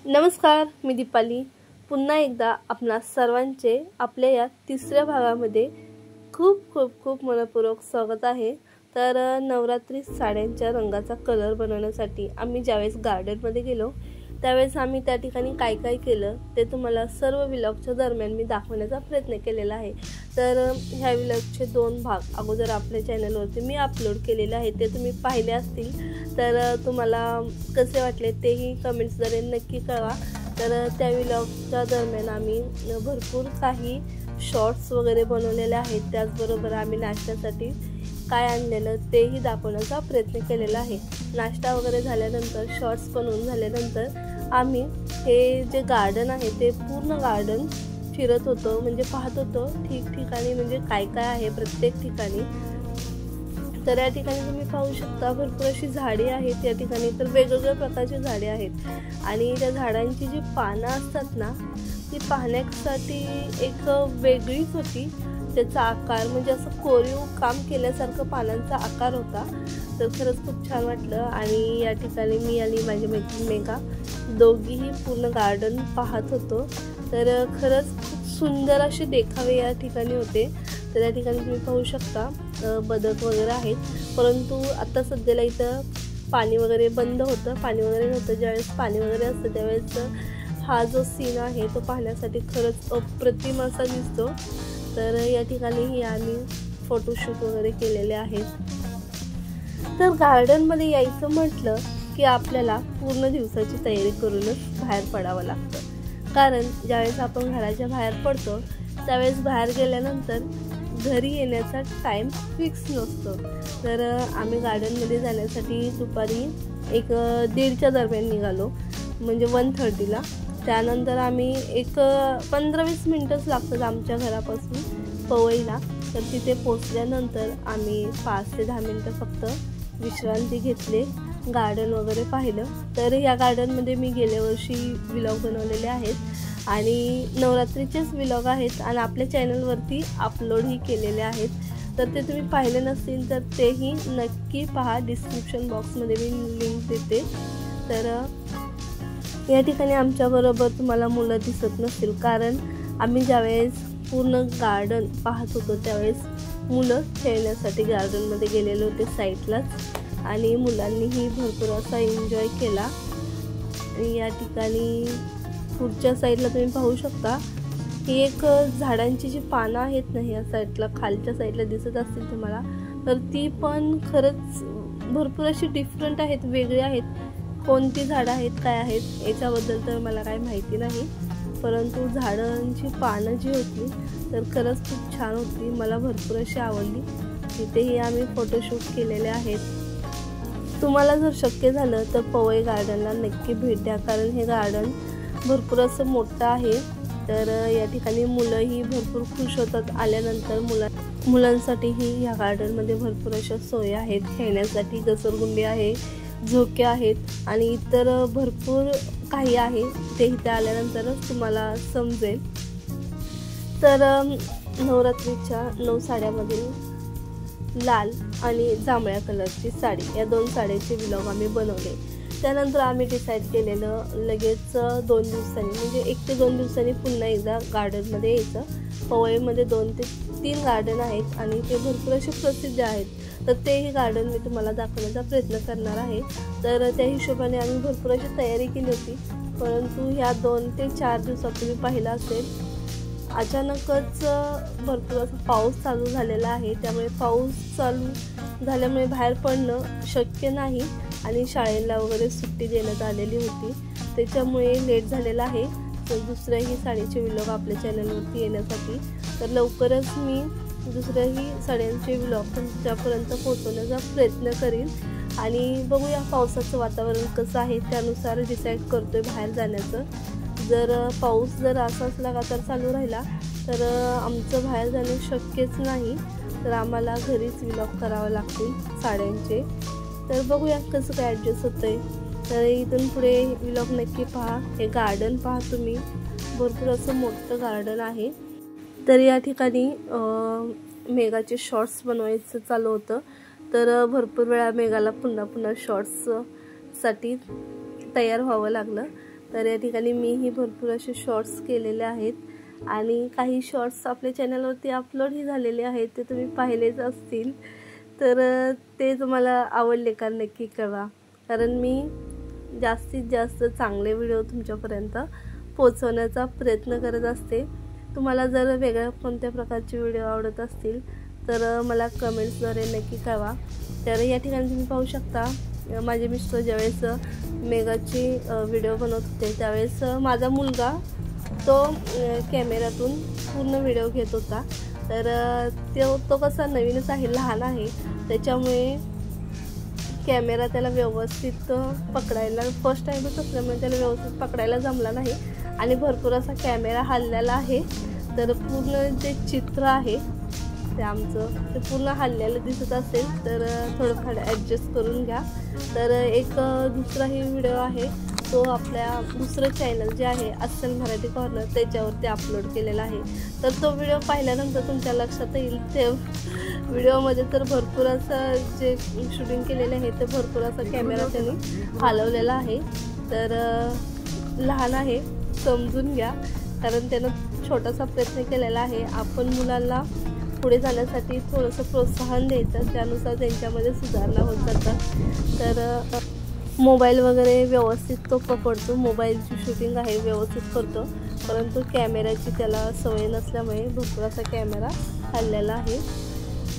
नमस्कार, मी दीपाली। पुन्हा एकदा आपणा सर्वांचे आपल्या या तिसऱ्या भागामध्ये खूप खूप खूप मनपूर्वक स्वागत आहे। तर नवरात्री साड्यांच्या रंगाचा कलर बनवण्यासाठी आम्ही ज्यावेळेस गार्डनमध्ये गेलो त्यावेळेस आम्ही त्या ठिकाणी काय काय केलं ते तुम्हाला सर्व व्लॉगच्या दरम्यान मी दाखवण्याचा प्रयत्न केलेला आहे। तर ह्या व्लॉगचे 2 भाग अगोदर आपल्या चॅनलवरती मी अपलोड केलेले आहेत, ते तुम्ही पाहिले असतील। तर तुम्हाला कसे वाटले तेही कमेंट्सद्वारे नक्की कळवा। तर त्या व्लॉगच्या दरम्यान आम्ही भरपूर काही शॉर्ट्स वगैरे बनवलेले आहेत, त्याचबरोबर आम्ही नाश्त्यासाठी काय आणलेलं तेही दाखवण्याचा प्रयत्न केलेला आहे। नाश्ता वगैरे झाल्यानंतर शॉर्ट्स बनवून झाल्यानंतर आम्ही हे जे गार्डन आहे ते पूर्ण गार्डन फिरत होतो, म्हणजे पाहत होतो ठिकठिकाणी म्हणजे काय काय आहे प्रत्येक ठिकाणी। तर या ठिकाणी तुम्ही पाहू शकता भरपूर अशी झाडे आहेत या ठिकाणी, तर वेगवेगळ्या प्रकारची झाडे आहेत आणि त्या झाडांची जी पानं असतात ना ती पाहण्यासाठी एक वेगळीच होती। त्याचा आकार म्हणजे असं कोरीव काम केल्यासारखं पानांचा आकार होता। तर खरंच खूप छान वाटलं आणि या ठिकाणी मी आणि माझी मैत्रीण मेघा दोघीही पूर्ण गार्डन पाहत होतो। तर खरंच खूप सुंदर असे देखावे या ठिकाणी होते। तर या ठिकाणी तुम्ही पाहू शकता बदक वगैरे आहेत, परंतु आता सध्याला इथं पाणी वगैरे बंद होतं, पाणी वगैरे नव्हतं। ज्यावेळेस पाणी वगैरे असतं त्यावेळेस हा जो सीन आहे तो पाहण्यासाठी खरंच अप्रतिम असा दिसतो। तर या ठिकाणीही आम्ही फोटोशूट वगैरे केलेले आहेत। तर गार्डनमध्ये यायचं म्हटलं की आपल्याला पूर्ण दिवसाची तयारी करूनच बाहेर पडावं लागतं, कारण ज्यावेळेस आपण घराच्या बाहेर पडतो त्यावेळेस बाहेर गेल्यानंतर घरी येण्याचा टाईम फिक्स नसतो। तर आम्ही गार्डनमध्ये जाण्यासाठी दुपारी 1:30च्या दरम्यान निघालो, म्हणजे 1:30ला। त्यानंतर आम्ही 15-20 मिनटंच लागतात आमच्या घरापासून पवईला। तर तिथे पोचल्यानंतर आम्ही 5 ते 10 मिनटं फक्त विश्रांती घेतली, गार्डन वगैरे पाहिलं। तर या गार्डनमध्ये मी गेल्या वर्षी व्लॉग बनवलेले आहेत आणि नवरात्रीचेच व्लॉग आहेत आणि आपल्या चॅनलवरती अपलोडही केलेले आहेत। तर ते तुम्ही पाहिले नसतील तर तेही नक्की पहा, डिस्क्रिप्शन बॉक्समध्ये मी लिंक देते। तर या ठिकाणी आमच्याबरोबर तुम्हाला मुलं दिसत नसतील, कारण आम्ही ज्यावेळेस पूर्ण गार्डन पाहत होतो त्यावेळेस मुलं खेळण्यासाठी गार्डनमध्ये गेलेले होते साईडलाच, आणि मुलांनीही भरपूर असा एन्जॉय केला। या ठिकाणी पुढच्या साईडला तुम्ही पाहू शकता ही एक झाडांची जी पानं आहेत ना या साईडला खालच्या साईडला दिसत असतील तुम्हाला, तर ती पण खरंच भरपूर अशी डिफरंट आहेत, वेगळी आहेत। कोणती झाडं आहेत काय आहेत याच्याबद्दल तर मला काही माहिती नाही, परंतु झाडांची पानं जी होती तर खरंच खूप छान होती, मला भरपूर अशी आवडली। तिथेही आम्ही फोटोशूट केलेले आहेत। तुम्हाला जर शक्य झालं तर पवई गार्डनला नक्की भेट द्या, कारण हे गार्डन भरपूर असं मोठं आहे। तर या ठिकाणी मुलंही भरपूर खुश होतात आल्यानंतर। मुलांसाठीही या गार्डनमध्ये भरपूर अशा सोयी आहेत, खेळण्यासाठी घसरगुंडी आहे, झोके आहेत आणि इतर भरपूर काही आहे, ते इथे आल्यानंतरच तुम्हाला समजेल। तर नवरात्रीच्या 9 साड्यामधील लाल आणि जांभळ्या कलरची साडी, या 2 साड्यांचे व्लॉग आम्ही बनवले। त्यानंतर आम्ही डिसाईड केलेलं लगेच 2 दिवसांनी म्हणजे 1 ते 2 दिवसांनी पुन्हा एकदा गार्डनमध्ये यायचं। पवईमध्ये 2 ते 3 गार्डन आहेत आणि ते भरपूर असे प्रसिद्ध आहेत, तर तेही गार्डन मी तुम्हाला दाखवण्याचा प्रयत्न करणार आहे। तर त्या हिशोबाने आम्ही भरपूर अशी तयारी केली होती, परंतु ह्या 2 ते 4 दिवसात तुम्ही पाहिलं असेल अचानकच भरपूर असा पाऊस चालू झालेला आहे। त्यामुळे पाऊस चालू झाल्यामुळे बाहेर पडणं शक्य नाही आणि शाळेला वगैरे सुट्टी देण्यात आलेली होती, त्याच्यामुळे लेट झालेला आहे। तर दुसऱ्याही साडीचे व्लॉग आपल्या चॅनलवरती येण्यासाठी तर लवकरच मी दुसऱ्याही साड्यांचे व्लॉग तुमच्यापर्यंत पोहोचवण्याचा प्रयत्न करीन। आणि बघूया पावसाचं वातावरण कसं आहे त्यानुसार डिसाईड करतोय बाहेर जाण्याचं। जर पाऊस जर असाच लगातार चालू राहिला तर आमचं बाहेर जाणं शक्यच नाही, तर आम्हाला घरीच व्लॉग करावे लागतील साड्यांचे। तर बघूया कसं काय ॲडजस्ट होतंय। तर इथून पुढे व्लॉग नक्की पहा। हे गार्डन पहा तुम्ही, भरपूर असं मोठं गार्डन आहे। तर या ठिकाणी मेघाचे शॉर्ट्स बनवायचं चालू होतं, तर भरपूर वेळा मेघाला पुन्हा पुन्हा शॉर्ट्ससाठी तयार व्हावं लागलं। तर या ठिकाणी मीही भरपूर असे शॉर्ट्स केलेले आहेत आणि काही शॉर्ट्स आपल्या चॅनलवरती अपलोडही झालेले आहेत, ते तुम्ही पाहिलेच असतील. तर ते तुम्हाला आवडले का नक्की कळवा, कारण मी जास्तीत जास्त चांगले व्हिडिओ तुमच्यापर्यंत पोहोचवण्याचा प्रयत्न करत असते. तुम्हाला जर वेगळ्या कोणत्या प्रकारचे व्हिडिओ आवडत असतील तर मला कमेंट्सद्वारे नक्की कळवा. तर या ठिकाणी तुम्ही पाहू शकता, माझे मिस्टर ज्यावेळेस मेघाची व्हिडिओ बनवत होते त्यावेळेस माझा मुलगा तो कॅमेऱ्यातून पूर्ण व्हिडिओ घेत होता. तर तो कसा नवीनच आहे, लहान आहे, त्याच्यामुळे कॅमेरा त्याला व्यवस्थित पकडायला फर्स्ट टाईमच असल्यामुळे त्याला व्यवस्थित पकडायला जमला नाही आणि भरपूर असा कॅमेरा हललेला आहे. तर पूर्ण जे चित्र आहे ते आमचं ते पूर्ण हललेलं दिसत असेल तर थोडंफार ॲडजस्ट करून घ्या. तर एक दुसराही व्हिडिओ आहे, तो आपल्या दुसरं चॅनल जे आहे अस्सल मराठी कॉर्नर त्याच्यावरती अपलोड केलेला आहे. तर तो व्हिडिओ पाहिल्यानंतर तुमच्या लक्षात येईल ते व्हिडिओमध्ये तर भरपूर असं जे शूटिंग केलेले आहे ते भरपूर असा कॅमेरा त्यांनी हलवलेला आहे. तर लहान आहे, समजून घ्या, कारण त्यानं छोटासा प्रयत्न केलेला आहे. आपण मुलांना पुढे जाण्यासाठी थोडंसं प्रोत्साहन द्यायचं, त्यानुसार त्यांच्यामध्ये सुधारणा होत जातात. तर मोबाईल वगैरे व्यवस्थित तो पकडतो, मोबाईलची शूटिंग आहे व्यवस्थित करतो, परंतु कॅमेऱ्याची त्याला सवय नसल्यामुळे भरपूर असा कॅमेरा हललेला आहे.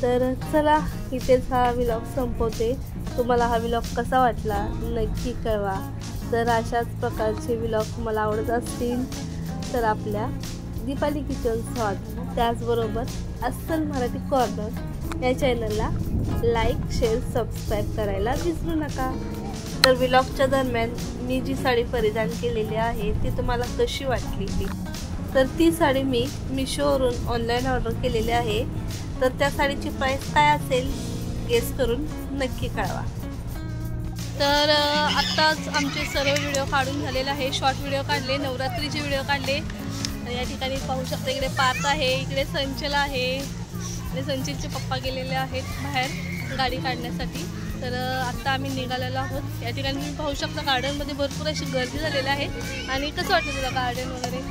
तर चला, इथेच हा व्लॉग संपवते. तुम्हाला हा व्लॉग कसा वाटला नक्की कळवा. जर अशाच प्रकारचे व्लॉग तुम्हाला आवडत असतील तर आपल्या दीपाली किचन स्वाद त्याचबरोबर अस्सल मराठी कॉर्नर या चॅनलला लाईक, शेअर, सबस्क्राईब करायला विसरू नका. तर व्लॉगच्या दरम्यान मी जी साडी परिधान केलेली आहे ती तुम्हाला कशी वाटली तर ती साडी मी मिशोवरून ऑनलाईन ऑर्डर केलेली आहे. तर त्या साडीची प्राईस काय असेल गेस करून नक्की कळवा. तर आत्ताच आमचे सर्व व्हिडिओ काढून झालेले आहे, शॉर्ट व्हिडिओ काढले, नवरात्रीचे व्हिडिओ काढले. या ठिकाणी पाहू शकता, इकडे पार्थ आहे, इकडे संचल आहे आणि संचलचे पप्पा गेलेले आहेत बाहेर गाडी काढण्यासाठी. तर आत्ता आम्ही निघालेलो आहोत. या ठिकाणी तुम्ही पाहू शकता गार्डनमध्ये भरपूर अशी गर्दी झालेली आहे. आणि कसं वाटलं तुला गार्डन वगैरे?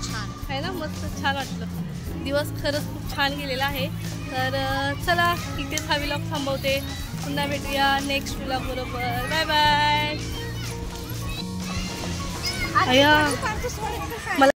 छान आहे ना, मस्त छान वाटलं. दिवस खरंच खूप छान गेलेला आहे. तर चला, इथेच हा व्लॉग थांबवते. पुन्हा भेटूया नेक्स्ट व्लॉग बरोबर. Bye bye.